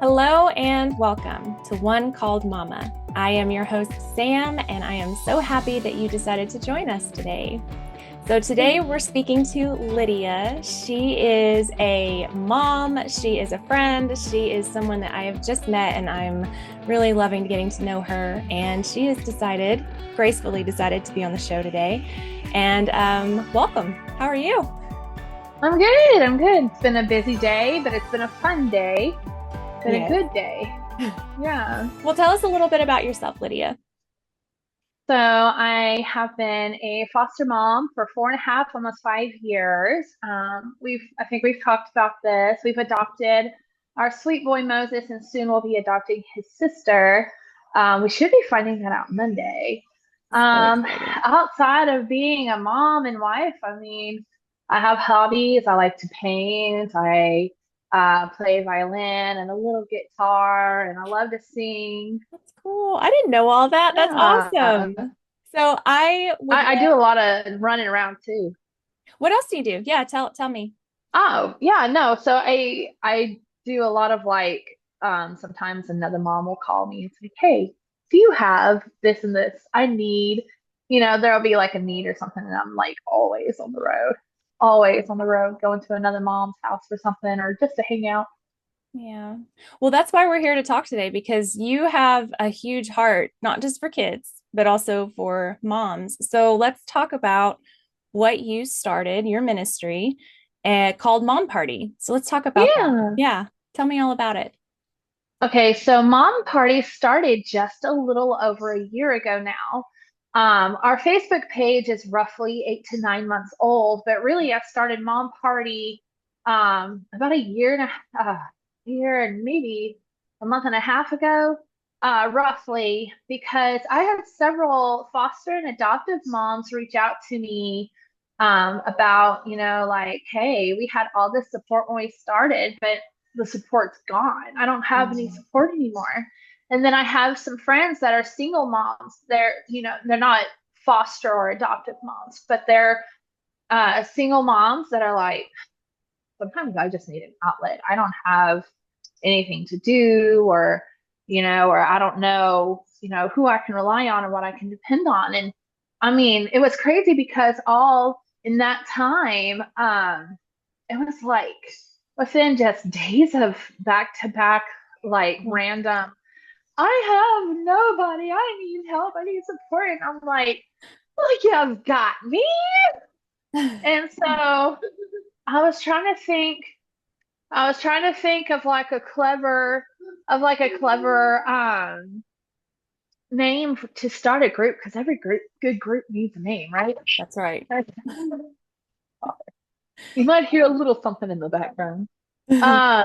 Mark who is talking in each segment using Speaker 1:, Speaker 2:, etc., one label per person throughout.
Speaker 1: Hello and welcome to One Called Mama. I am your host, Sam, and I am so happy that you decided to join us today. So today we're speaking to Lydia. She is a mom, she is a friend, she is someone that I have just met, and I'm really loving getting to know her. And she has gracefully decided to be on the show today. And welcome. How are you?
Speaker 2: I'm good. I'm good. It's been a busy day, but it's been a fun day. Been a
Speaker 1: Yes.
Speaker 2: good day. Yeah.
Speaker 1: Well, tell us a little bit about yourself, Lydia.
Speaker 2: So I have been a foster mom for 4.5, almost 5 years. I think we've talked about this. We've adopted our sweet boy Moses, and soon we'll be adopting his sister. We should be finding that out Monday.
Speaker 1: So
Speaker 2: Um,
Speaker 1: excited.
Speaker 2: Outside of being a mom and wife, I mean, I have hobbies. I like to paint. I play violin and a little guitar, and I love to sing.
Speaker 1: That's cool. I didn't know all that. That's
Speaker 2: Yeah.
Speaker 1: awesome. So I would
Speaker 2: I
Speaker 1: love,
Speaker 2: do a lot of running around too.
Speaker 1: what else do you do? Yeah, tell me.
Speaker 2: Oh, yeah, no. So I do a lot of like sometimes another mom will call me and say, "Hey, do you have this and this? I need, there'll be like a need or something," and I'm like always on the road. Always on the road, going to another mom's house for something or just to hang out.
Speaker 1: Yeah. Well, that's why we're here to talk today because you have a huge heart, not just for kids, but also for moms. So let's talk about what you started, your ministry, called Mom Party. So let's talk about that.
Speaker 2: Yeah.
Speaker 1: Yeah. Tell me all about it.
Speaker 2: Okay, so Mom Party started just a little over a year ago now. Our Facebook page is roughly 8 to 9 months old, but really I started Mom Party about a year and maybe a month and a half ago, roughly, because I had several foster and adoptive moms reach out to me about, like, hey, we had all this support when we started, but the support's gone. I don't have any
Speaker 1: Mhm.
Speaker 2: support anymore. And then I have some friends that are single moms. They're not foster or adoptive moms, but they're single moms that are like, sometimes I just need an outlet. I don't have anything to do, or I don't know, who I can rely on or what I can depend on. And I mean, it was crazy because all in that time, it was like within just days of back to back, like random, I have nobody. I need help. I need support. And I'm like, you've got me. And so I was trying to think, of like a clever name to start a group because every good group needs a name, right?
Speaker 1: That's right.
Speaker 2: You might hear a little something in the background. Uh,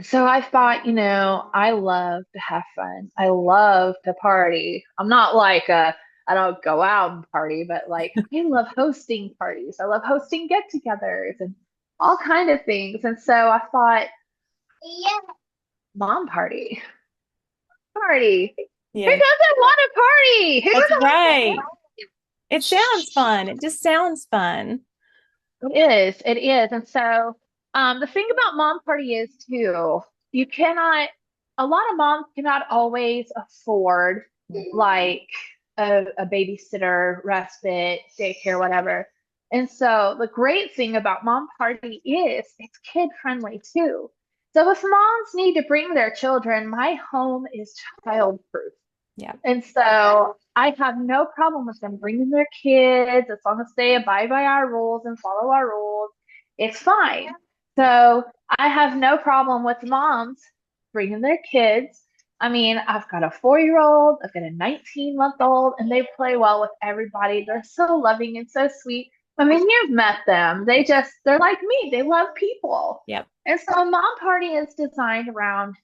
Speaker 2: so I thought, I love to have fun. I love to party. I'm not like I don't go out and party, but like I love hosting parties. I love hosting get-togethers and all kind of things. And so I thought, mom party, party. Who
Speaker 1: Yeah,
Speaker 2: doesn't want a party? Who
Speaker 1: that's
Speaker 2: doesn't want a
Speaker 1: right. It sounds fun. It just sounds fun.
Speaker 2: party? It is. And so the thing about mom party is too, you cannot, a lot of moms cannot always afford like a babysitter, respite, daycare, whatever. And so the great thing about mom party is it's kid friendly too. So if moms need to bring their children, my home is child proof.
Speaker 1: Yeah.
Speaker 2: And so I have no problem with them bringing their kids as long as they abide by our rules and follow our rules. It's fine.
Speaker 1: Yeah.
Speaker 2: So I have no problem with moms bringing their kids. I mean, I've got a 4-year-old, I've got a 19-month-old, and they play well with everybody. They're so loving and so sweet. I mean, you've met them. They're like me. They love people.
Speaker 1: Yep.
Speaker 2: And so a mom party is designed around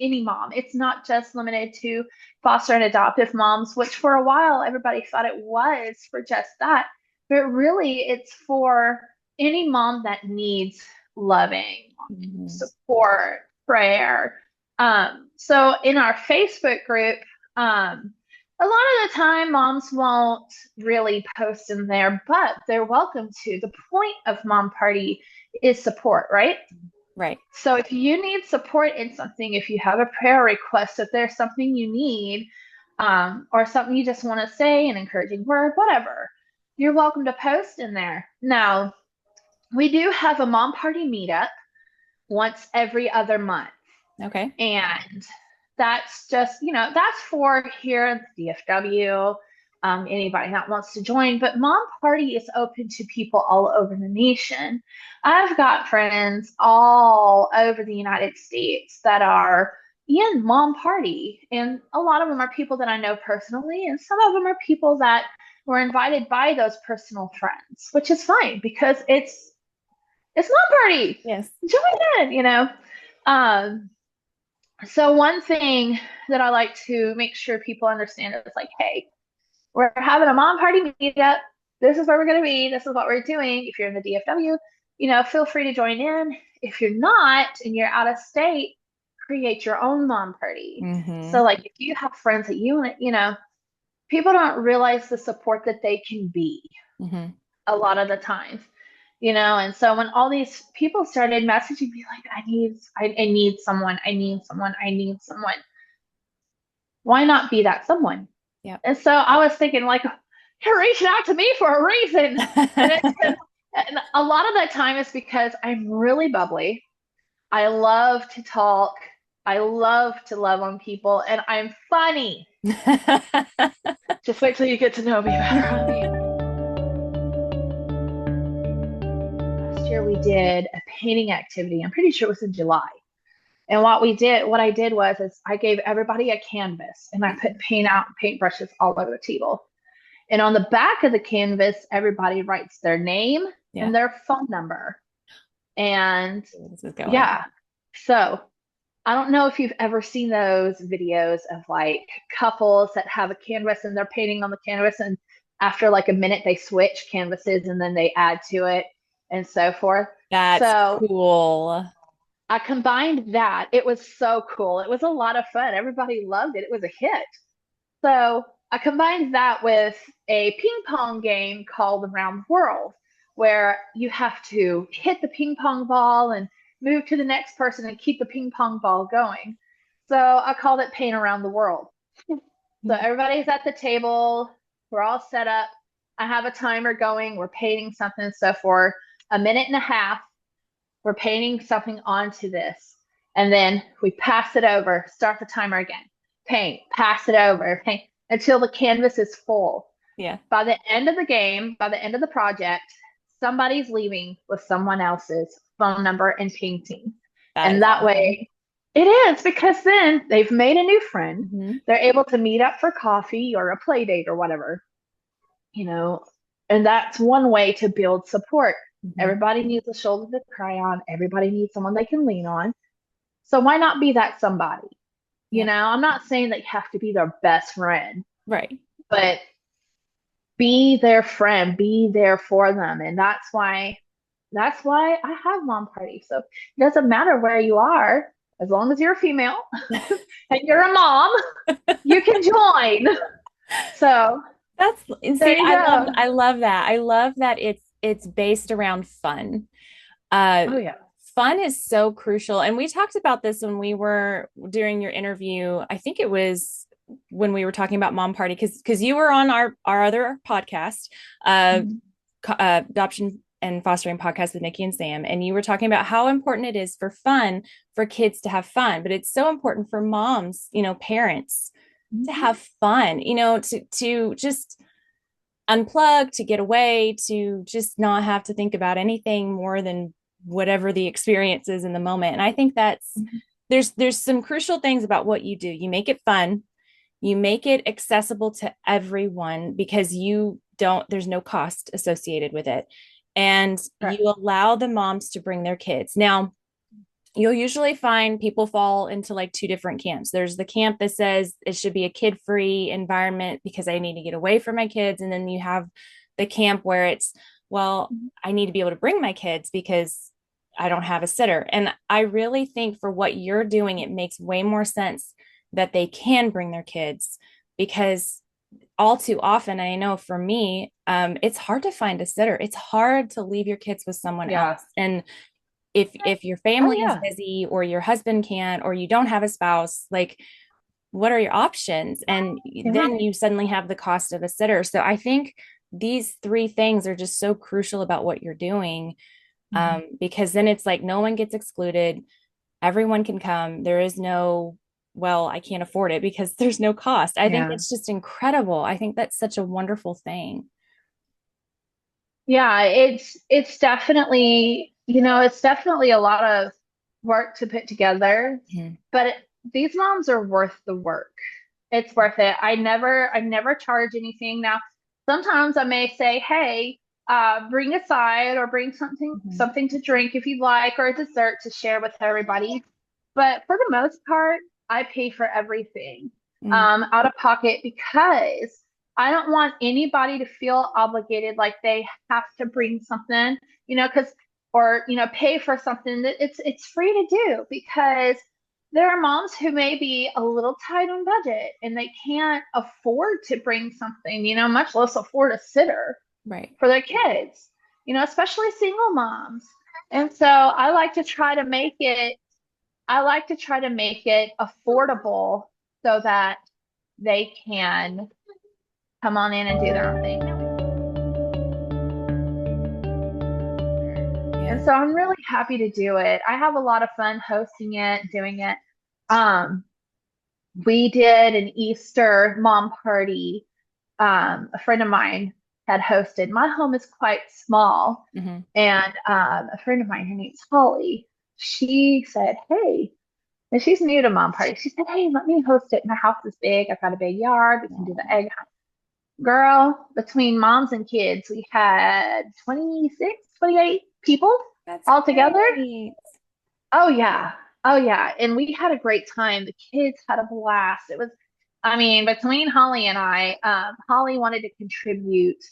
Speaker 2: any mom. It's not just limited to foster and adoptive moms, which for a while everybody thought it was for just that. But really, it's for any mom that needs loving,
Speaker 1: Mhm.
Speaker 2: support, prayer. So in our Facebook group, a lot of the time moms won't really post in there, but they're welcome to. The point of Mom Party is support, right?
Speaker 1: Right.
Speaker 2: So if you need support in something, if you have a prayer request, if there's something you need, or something you just want to say, an encouraging word, whatever, you're welcome to post in there. Now, we do have a mom party meetup once every other month.
Speaker 1: Okay.
Speaker 2: And that's just, that's for here at the DFW, anybody that wants to join. But Mom Party is open to people all over the nation. I've got friends all over the United States that are in Mom Party. And a lot of them are people that I know personally, and some of them are people that were invited by those personal friends, which is fine because it's Mom Party.
Speaker 1: Yes.
Speaker 2: Join in. Um, so one thing that I like to make sure people understand is like, hey, we're having a mom party meetup. This is where we're going to be. This is what we're doing. If you're in the DFW, feel free to join in. If you're not and you're out of state, create your own mom party.
Speaker 1: Mm-hmm.
Speaker 2: So like if you have friends that people don't realize the support that they can be
Speaker 1: Mm-hmm.
Speaker 2: a lot of the times. And so when all these people started messaging me like, I need someone, I need someone, I need someone, why not be that someone?
Speaker 1: Yeah.
Speaker 2: And so I was thinking, like, you're reaching out to me for a reason. And a lot of that time is because I'm really bubbly. I love to talk. I love to love on people, and I'm funny. Just wait till you get to know me better. Last year we did a painting activity. I'm pretty sure it was in July. And what I did was is I gave everybody a canvas and I put paintbrushes all over the table. And on the back of the canvas, everybody writes their name
Speaker 1: Yeah.
Speaker 2: and their phone number. And
Speaker 1: This is going.
Speaker 2: yeah, so I don't know if you've ever seen those videos of like couples that have a canvas and they're painting on the canvas, and after like a minute they switch canvases and then they add to it and so forth.
Speaker 1: That's
Speaker 2: So
Speaker 1: cool.
Speaker 2: I combined that. It was so cool. It was a lot of fun. Everybody loved it. It was a hit. So I combined that with a ping pong game called Around the World, where you have to hit the ping pong ball and move to the next person and keep the ping pong ball going. So I called it Paint Around the World. So everybody's at the table. We're all set up. I have a timer going. We're painting something. So for a minute and a half, we're painting something onto this. And then we pass it over, start the timer again. Paint, pass it over, paint until the canvas is full.
Speaker 1: Yeah.
Speaker 2: By the end of the game, by the end of the project, somebody's leaving with someone else's phone number and painting. And that
Speaker 1: awesome.
Speaker 2: way, it is because then they've made a new friend.
Speaker 1: Mm-hmm.
Speaker 2: They're able to meet up for coffee or a play date or whatever, and that's one way to build support.
Speaker 1: Mm-hmm.
Speaker 2: Everybody needs a shoulder to cry on. Everybody needs someone they can lean on. So why not be that somebody? I'm not saying that you have to be their best friend,
Speaker 1: Right.
Speaker 2: but be their friend, be there for them. And that's why I have mom parties. So it doesn't matter where you are, as long as you're a female and you're a mom, you can join. So
Speaker 1: I love that. I love that it's based around fun.
Speaker 2: Oh yeah.
Speaker 1: Fun is so crucial. And we talked about this when we were during your interview. I think it was when we were talking about Mom Party, because you were on our other podcast, Adoption and Fostering Podcast with Nikki and Sam, and you were talking about how important it is for fun for kids to have fun, but it's so important for moms, parents to have fun, to just unplug, to get away, to just not have to think about anything more than whatever the experience is in the moment. And I think that's there's some crucial things about what you do. You make it fun, you make it accessible to everyone because there's no cost associated with it. And you allow the moms to bring their kids. Now, you'll usually find people fall into like two different camps. There's the camp that says it should be a kid-free environment because I need to get away from my kids. And then you have the camp where it's, well, I need to be able to bring my kids because I don't have a sitter. And I really think for what you're doing, it makes way more sense that they can bring their kids, because all too often, I know for me, it's hard to find a sitter. It's hard to leave your kids with someone else. And if your
Speaker 2: Oh
Speaker 1: family is
Speaker 2: yeah.
Speaker 1: busy or your husband can't or you don't have a spouse, like what are your options? And
Speaker 2: Yeah.
Speaker 1: then you suddenly have the cost of a sitter. So I think these three things are just so crucial about what you're doing,
Speaker 2: Mhm.
Speaker 1: because then it's like no one gets excluded. Everyone can come. There is no, well, I can't afford it because there's no cost. I think
Speaker 2: Yeah.
Speaker 1: it's just incredible. I think that's such a wonderful thing.
Speaker 2: Yeah, it's definitely, it's definitely a lot of work to put together,
Speaker 1: Mhm.
Speaker 2: but these moms are worth the work. It's worth it. I never charge anything. Now, sometimes I may say, hey, bring a side or bring something
Speaker 1: Mhm.
Speaker 2: something to drink if you'd like, or a dessert to share with everybody. But for the most part, I pay for everything
Speaker 1: Mhm.
Speaker 2: out of pocket because I don't want anybody to feel obligated like they have to bring something, because or pay for something that it's free to do because there are moms who may be a little tight on budget and they can't afford to bring something, much less afford a sitter
Speaker 1: Right.
Speaker 2: for their kids, especially single moms. And so I like to try to make it affordable so that they can come on in and do their own thing. And
Speaker 1: Yeah.
Speaker 2: so I'm really happy to do it. I have a lot of fun hosting it, doing it. Um, we did an Easter mom party. A friend of mine had hosted. My home is quite small,
Speaker 1: Hmm.
Speaker 2: and a friend of mine, her name's Holly, she said, "Hey," and she's new to mom party. She said, "Hey, let me host it. My house is big. I've got a big yard. We can do the egg hunt." Girl, between moms and kids, we had 26, 28 people
Speaker 1: That's
Speaker 2: all together.
Speaker 1: great.
Speaker 2: Oh yeah. Oh yeah. And we had a great time. The kids had a blast. I mean, between Holly and I, Holly wanted to contribute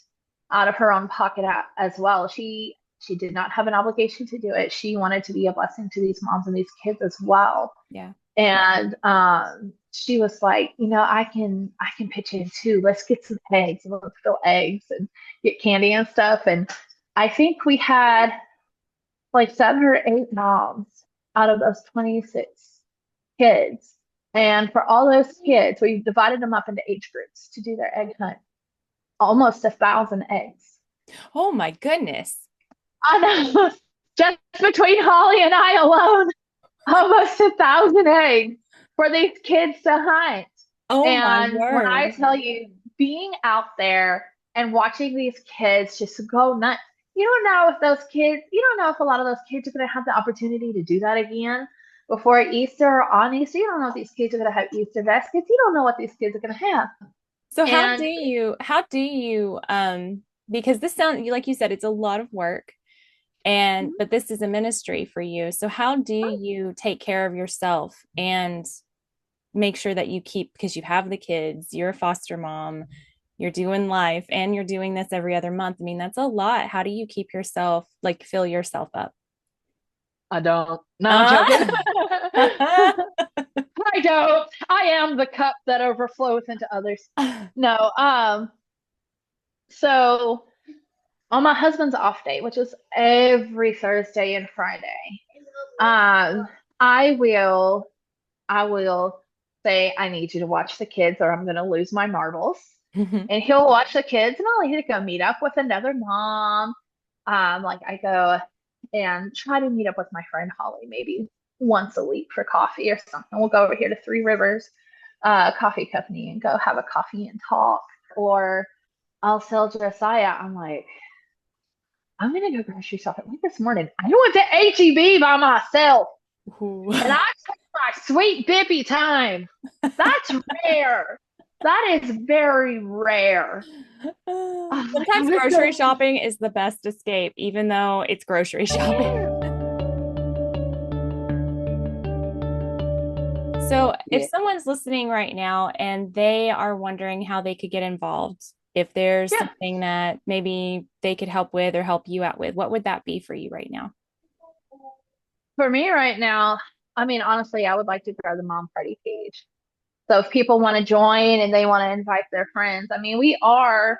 Speaker 2: out of her own pocket as well. She did not have an obligation to do it. She wanted to be a blessing to these moms and these kids as well.
Speaker 1: Yeah.
Speaker 2: And she was like, I can pitch in too. Let's get some eggs. Let's fill eggs and get candy and stuff. And I think we had like 7 or 8 moms out of those 26 kids. And for all those kids, we divided them up into age groups to do their egg hunt. Almost 1,000 eggs.
Speaker 1: Oh my goodness.
Speaker 2: I know. Just between Holly and I alone, almost 1,000 eggs for these kids to hunt.
Speaker 1: Oh my
Speaker 2: And when I
Speaker 1: word.
Speaker 2: tell you, being out there and watching these kids just go nuts, you don't know if a lot of those kids are going to have the opportunity to do that again before Easter or on Easter. You don't know if these kids are going to have Easter baskets. You don't know what these kids are going to have.
Speaker 1: So
Speaker 2: And
Speaker 1: how do you because this sound like you said it's a lot of work, and but this is a ministry for you. So how do you take care of yourself and make sure that you keep, because you have the kids, you're a foster mom, you're doing life, and you're doing this every other month. I mean, that's a lot. How do you keep yourself, like, fill yourself up?
Speaker 2: I don't. No, I'm joking.
Speaker 1: Uh,
Speaker 2: I don't. I am the cup that overflows into others. No. So on my husband's off day, which is every Thursday and Friday, um, I will I will say I need you to watch the kids or I'm gonna lose my marbles. And he'll watch the kids and I'll either go meet up with another mom. Like I go and try to meet up with my friend Holly maybe once a week for coffee or something. We'll go over here to Three Rivers Coffee Company and go have a coffee and talk. Or I'll tell Josiah, I'm like, I'm gonna go grocery shopping. Like this morning, I went to HEB by myself and I took my sweet bippy time. That's rare. That is very rare. I
Speaker 1: Sometimes
Speaker 2: was
Speaker 1: grocery
Speaker 2: so
Speaker 1: shopping is the best escape, even though it's grocery shopping. So, if
Speaker 2: yeah.
Speaker 1: someone's listening right now and they are wondering how they could get involved, if there's
Speaker 2: Yeah.
Speaker 1: something that maybe they could help with or help you out with, what would that be for you right now?
Speaker 2: For me right now, I mean, honestly, I would like to grow the mom party page. So if people want to join and they want to invite their friends, I mean, we are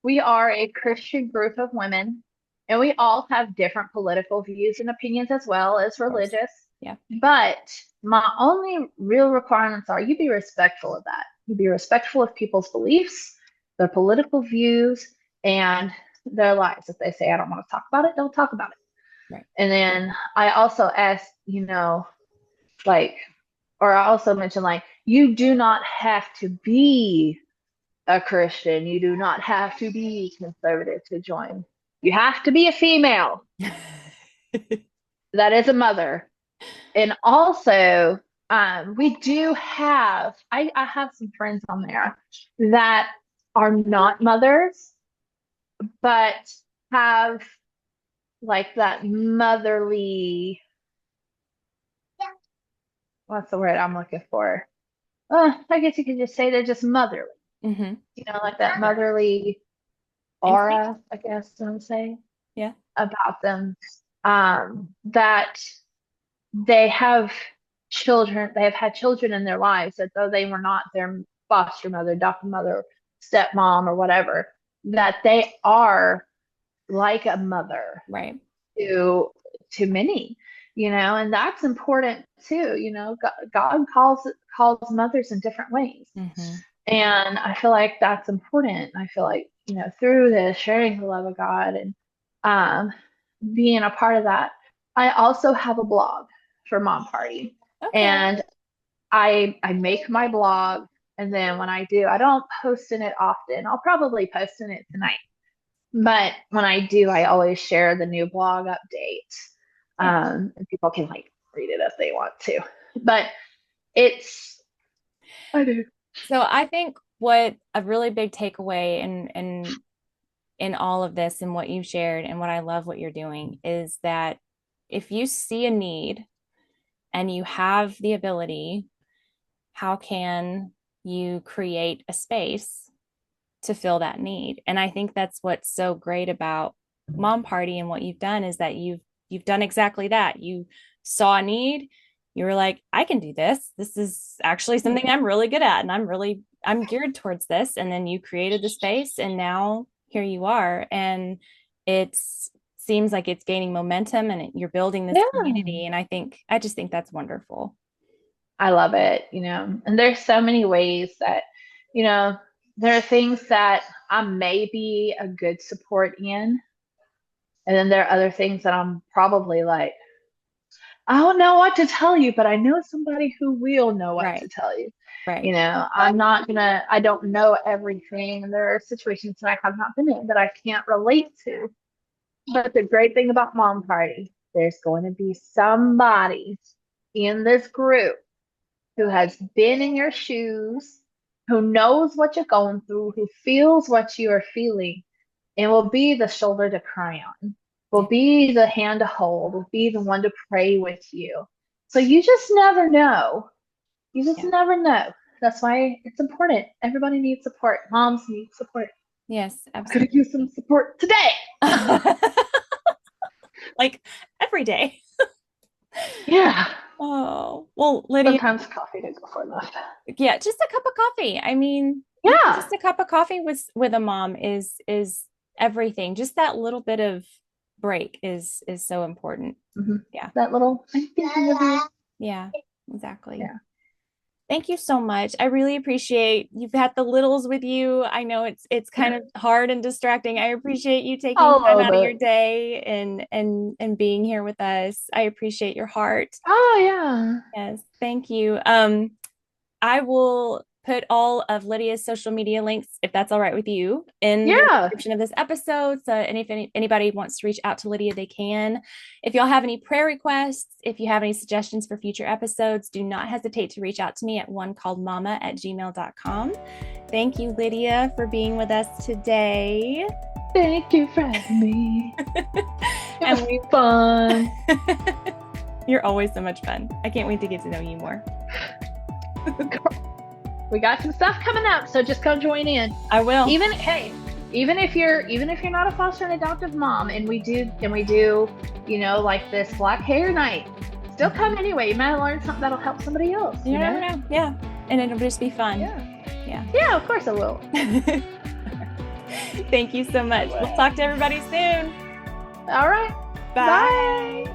Speaker 2: a Christian group of women, And we all have different political views and opinions as well as
Speaker 1: Of course.
Speaker 2: religious.
Speaker 1: Yeah.
Speaker 2: But my only real requirements are you be respectful of that. You be respectful of people's beliefs, their political views, and their lives. If they say, I don't want to talk about it, don't talk about it.
Speaker 1: Right.
Speaker 2: And then I also ask, like, or I also mentioned, like, you do not have to be a Christian. You do not have to be conservative to join. You have to be a female that is a mother. And also, we do have, I have some friends on there that are not mothers, but have like that motherly, what's the word I'm looking for? I guess you could just say they're just motherly,
Speaker 1: Mm-hmm.
Speaker 2: like that motherly aura, I guess I'm saying,
Speaker 1: Yeah.
Speaker 2: about them. That they have children, they have had children in their lives that though they were not their foster mother, adopted mother, stepmom, or whatever, that they are like a mother
Speaker 1: Right.
Speaker 2: to many, and that's important too. God calls mothers in different ways.
Speaker 1: Mm-hmm.
Speaker 2: And I feel like that's important. I feel like, through this sharing the love of God and being a part of that, I also have a blog for Mom Party.
Speaker 1: Okay.
Speaker 2: And I make my blog, and then when I do, I don't post in it often. I'll probably post in it tonight. But when I do, I always share the new blog update. And people can like read it if they want to. But I do.
Speaker 1: So I think what a really big takeaway in all of this and what you shared and what I love what you're doing is that if you see a need and you have the ability, how can you create a space to fill that need? And I think that's what's so great about Mom Party and what you've done is that you've done exactly that. You saw a need, you were like, I can do this. This is actually something I'm really good at, and I'm geared towards this. And then you created the space, and now here you are. And it seems like it's gaining momentum, and you're building this community. And I just think that's wonderful.
Speaker 2: I love it, and there's so many ways that, there are things that I may be a good support in. And then there are other things that I'm probably like, I don't know what to tell you, but I know somebody who will know what to tell you.
Speaker 1: Right.
Speaker 2: I don't know everything. And there are situations that I have not been in that I can't relate to. But the great thing about Mom Party, there's going to be somebody in this group who has been in your shoes, who knows what you're going through, who feels what you are feeling, and will be the shoulder to cry on, will be the hand to hold, will be the one to pray with you. So you just never know. You just never know. That's why it's important. Everybody needs support. Moms need support.
Speaker 1: Yes, absolutely.
Speaker 2: Could use some support today.
Speaker 1: Like every day.
Speaker 2: Yeah.
Speaker 1: Oh, well, Lydia.
Speaker 2: Sometimes coffee doesn't go for enough.
Speaker 1: Yeah, just a cup of coffee. I mean, just a cup of coffee with a mom is everything. Just that little bit of break is so important.
Speaker 2: Mm-hmm.
Speaker 1: Yeah.
Speaker 2: That little
Speaker 1: Yeah, exactly.
Speaker 2: Yeah.
Speaker 1: Thank you so much. I really appreciate you've had the littles with you. I know it's kind of hard and distracting. I appreciate you taking time out of your day and being here with us. I appreciate your heart.
Speaker 2: Oh yeah.
Speaker 1: Yes, thank you. I will put all of Lydia's social media links, if that's all right with you, in the description of this episode. So, and if anybody wants to reach out to Lydia, they can. If y'all have any prayer requests, if you have any suggestions for future episodes, do not hesitate to reach out to me at onecalledmama@gmail.com. Thank you, Lydia, for being with us today.
Speaker 2: Thank you for having me. And we fun.
Speaker 1: You're always so much fun. I can't wait to get to know you more.
Speaker 2: We got some stuff coming up, so just come join in.
Speaker 1: I will.
Speaker 2: Even if you're not a foster and adoptive mom, and we do, like this Black Hair Night, still come anyway. You might learn something that'll help somebody else. You
Speaker 1: never know. Yeah, and it'll just be fun.
Speaker 2: Yeah, of course it will.
Speaker 1: Thank you so much. We'll talk to everybody soon.
Speaker 2: All right.
Speaker 1: Bye.
Speaker 2: Bye.